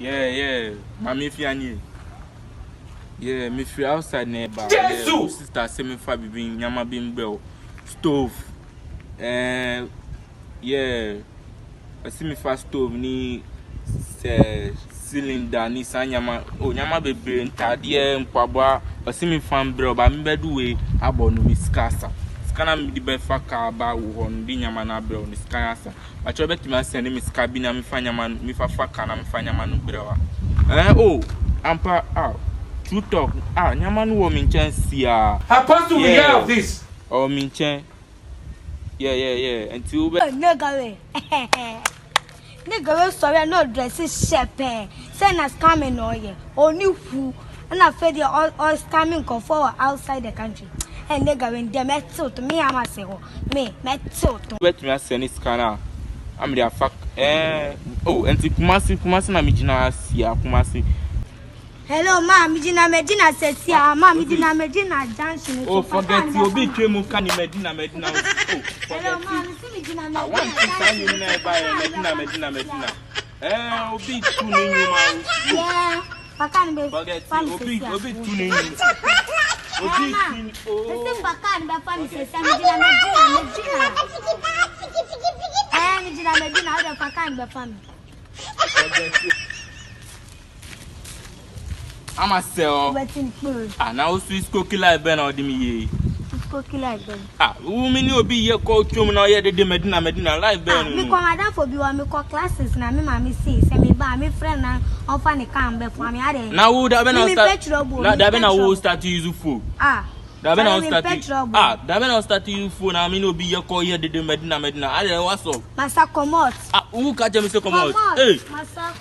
Yeah. Mami fiani. Yeah, me free outside neighbor. Sister say me fa bibi nyama bimbo stove. Yeah. I see me fa stove ni cylinder ni sa nyama nyama bebre ntade mpabwa. I see me fa mbre ba me bedu we abonu mi skasa. Skana mi di be fa ka ba wo hon di nyama na bre ni skasa. Ba cho beti ma send mi ska bi na mi fa nyama mi fa ka na mi fa nyama no bre wa. Ampa true talk. Nyama no wo min chance ya. How supposed to we hear of this? Oh min chen. Yeah. Until nigga we. Nigga we sorry no dress shepe. Say na scamming no ye. Only who and I fed you all scamming come for outside the country. And nigga when them met to me am say ho. Me met to. Bet me send this scanner. I'm the fuck. Until Kumasi na mijina sia Kumasi. Hello, ma, Medina says, yeah, ma, Medina junction. Oh, forget you be came can Medina. Hello, ma, Medina. I want to sign you by Medina. Obi two new man. Yeah, Pakan be forget Obi two new. Obi Pakan be family says Medina, other Pakan be family. I'm a sell. Now Swiss cookie like Ben or Demi. Cookie like Ben. Woman, you'll be your coach. You know, the Medina like Ben. Me come out for you and me call classes. Now, me, mammy, see, send me by me friend and offer a camp before me. Now, would have been a start to use food. That been on start to use phone. I mean, be your call here, the Medina. I don't know what's up. Massa come out. Who catch me so come out? Hey, Massa.